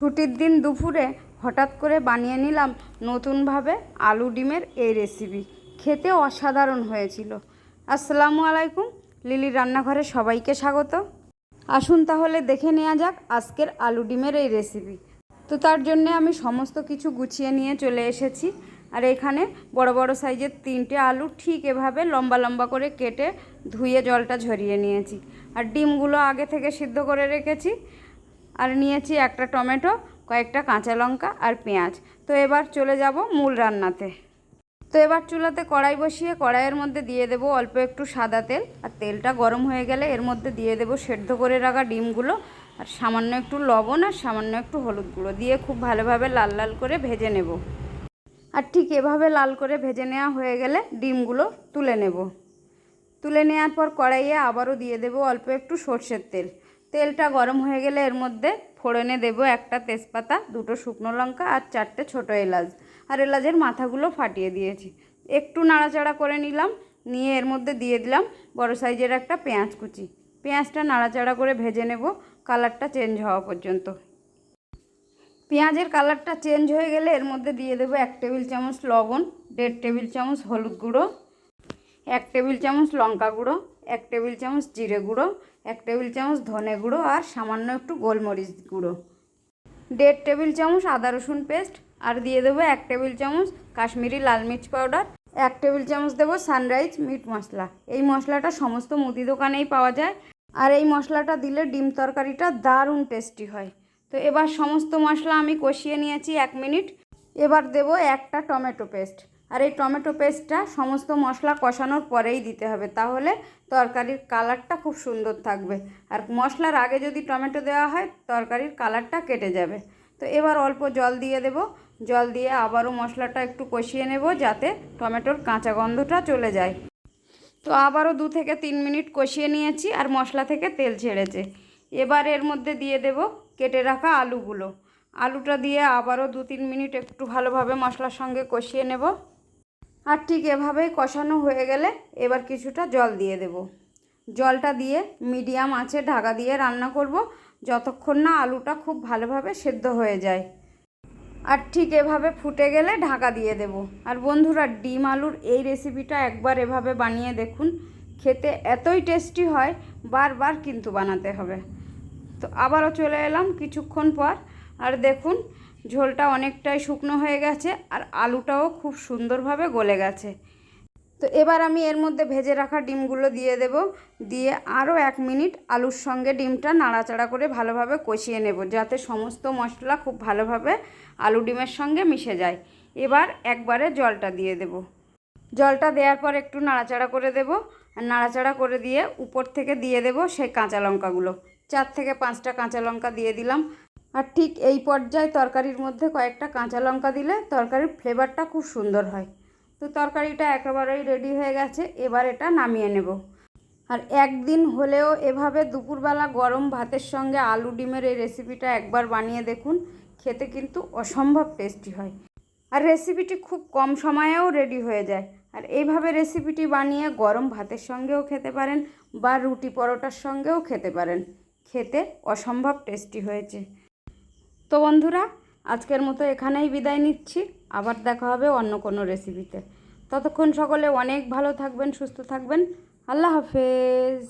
ছুটির দিন দুপুরে হঠাৎ করে বানিয়ে নিলাম নতুনভাবে আলু ডিমের এই রেসিপি। খেতে অসাধারণ হয়েছিল। আসসালামু আলাইকুম, লিলির রান্নাঘরে সবাইকে স্বাগত। আসুন তাহলে দেখে নেওয়া যাক আজকের আলু ডিমের এই রেসিপি। তো তার জন্য আমি সমস্ত কিছু গুছিয়ে নিয়ে চলে এসেছি। আর এখানে বড় বড় সাইজের 3টে আলু ঠিক এভাবে লম্বা লম্বা করে কেটে ধুয়ে জলটা ঝরিয়ে নিয়েছি। আর ডিমগুলো আগে থেকে সিদ্ধ করে রেখেছি। আর নিয়েছি একটা টমেটো, কয়েকটা কাঁচা লঙ্কা আর পেঁয়াজ। তো এবার চলে যাব মূল রান্নাতে। তো এবার চুলাতে কড়াই বসিয়ে কড়াইয়ের মধ্যে দিয়ে দেব অল্প একটু সাদা তেল। আর তেলটা গরম হয়ে গেলে এর মধ্যে দিয়ে দেব সেদ্ধ করে রাখা ডিমগুলো আর সামান্য একটু লবণ আর সামান্য একটু হলুদ গুঁড়ো দিয়ে খুব ভালোভাবে লাল লাল করে ভেজে নেব। আর ঠিক এভাবে লাল করে ভেজে নেওয়া হয়ে গেলে ডিমগুলো তুলে নেব। তুলে নেওয়ার পর কড়াইয়ে আবারও দিয়ে দেব অল্প একটু সর্ষের তেল। তেলটা গরম হয়ে গেলে এর মধ্যে ফোড়নে দেব একটা তেজপাতা, 2টো শুকনো লঙ্কা আর 4টে ছোটো এলাচ। আর এলাচের মাথাগুলো ফাটিয়ে দিয়েছি। একটু নাড়াচাড়া করে নিলাম, নিয়ে এর মধ্যে দিয়ে দিলাম বড় সাইজের একটা পেঁয়াজ কুচি। পেঁয়াজটা নাড়াচাড়া করে ভেজে নেব কালারটা চেঞ্জ হওয়া পর্যন্ত। পেঁয়াজের কালারটা চেঞ্জ হয়ে গেলে এর মধ্যে দিয়ে দেব 1 টেবিল চামচ লবণ, 1.5 টেবিল চামচ হলুদ গুঁড়ো, 1 টেবিল চামচ লঙ্কা গুঁড়ো, 1 টেবিল চামচ জিরে গুঁড়ো, 1 টেবিল চামচ ধনে গুঁড়ো আর সামান্য একটু গোলমরিচ গুঁড়ো, 1.5 টেবিল চামচ আদা রসুন পেস্ট। আর দিয়ে দেবো 1 টেবিল চামচ কাশ্মীরি লাল মির্চ পাউডার, 1 টেবিল চামচ দেবো সানরাইজ মিট মশলা। এই মশলাটা সমস্ত মুদি দোকানেই পাওয়া যায়। আর এই মশলাটা দিলে ডিম তরকারিটা দারুণ টেস্টি হয়। তো এবার সমস্ত মশলা আমি কষিয়ে নিয়েছি 1 মিনিট। এবার দেব একটা টমেটো পেস্ট। আর এই টমেটো পেস্টটা সমস্ত মশলা কষানোর পরেই দিতে হবে, তাহলে তরকারির কালারটা খুব সুন্দর থাকবে। আর মশলার আগে যদি টমেটো দেওয়া হয় তরকারির কালারটা কেটে যাবে। তো এবার অল্প জল দিয়ে দেব। জল দিয়ে আবারও মশলাটা একটু কষিয়ে নেব যাতে টমেটোর কাঁচা গন্ধটা চলে যায়। তো আবারও 2 থেকে 3 মিনিট কষিয়ে নিয়েছি আর মশলা থেকে তেল ছেড়েছে। এবার এর মধ্যে দিয়ে দেব কেটে রাখা আলুগুলো। আলুটা দিয়ে আবারও 2-3 মিনিট একটু ভালোভাবে মশলার সঙ্গে কষিয়ে নেব। আর ঠিক এভাবেই কষানো হয়ে গেলে এবার কিছুটা জল দিয়ে দেব। জলটা দিয়ে মিডিয়াম আঁচে ঢাকা দিয়ে রান্না করব যতক্ষণ না আলুটা খুব ভালোভাবে সেদ্ধ হয়ে যায়। আর ঠিক এভাবে ফুটে গেলে ঢাকা দিয়ে দেব। আর বন্ধুরা, ডিম আলুর এই রেসিপিটা একবার এভাবে বানিয়ে দেখুন, খেতে এতই টেস্টি হয়, বারবার কিন্তু বানাতে হবে। তো আবারও চলে এলাম কিছুক্ষণ পর। আর দেখুন ঝোলটা অনেকটাই শুকনো হয়ে গেছে আর আলুটাও খুব সুন্দরভাবে গলে গেছে। তো এবার আমি এর মধ্যে ভেজে রাখা ডিমগুলো দিয়ে দেব। দিয়ে আরও 1 মিনিট আলুর সঙ্গে ডিমটা নাড়াচাড়া করে ভালোভাবে কষিয়ে নেব যাতে সমস্ত মশলা খুব ভালোভাবে আলু ডিমের সঙ্গে মিশে যায়। এবার একবারে জলটা দিয়ে দেব। জলটা দেওয়ার পর একটু নাড়াচাড়া করে দেব। আর নাড়াচাড়া করে দিয়ে উপর থেকে দিয়ে দেব সেই কাঁচা লঙ্কাগুলো। 4 থেকে 5টা কাঁচা লঙ্কা দিয়ে দিলাম। আর ঠিক এই পর্যায়ে তরকারির মধ্যে কয়েকটা কাঁচা লঙ্কা দিলে তরকারির ফ্লেভারটা খুব সুন্দর হয়। তো তরকারিটা একেবারেই রেডি হয়ে গেছে। এবার এটা নামিয়ে নেব। আর একদিন হলেও এভাবে দুপুরবেলা গরম ভাতের সঙ্গে আলু ডিমের এই রেসিপিটা একবার বানিয়ে দেখুন, খেতে কিন্তু অসম্ভব টেস্টি হয়। আর রেসিপিটি খুব কম সময়েও রেডি হয়ে যায়। আর এইভাবে রেসিপিটি বানিয়ে গরম ভাতের সঙ্গেও খেতে পারেন বা রুটি পরোটার সঙ্গেও খেতে পারেন। খেতে অসম্ভব টেস্টি হয়েছে। তো বন্ধুরা, আজকের মতো এখানেই বিদায় নিচ্ছি। আবার দেখা হবে অন্য কোনো রেসিপিতে। ততক্ষণ সকলে অনেক ভালো থাকবেন, সুস্থ থাকবেন। আল্লাহ হাফেজ।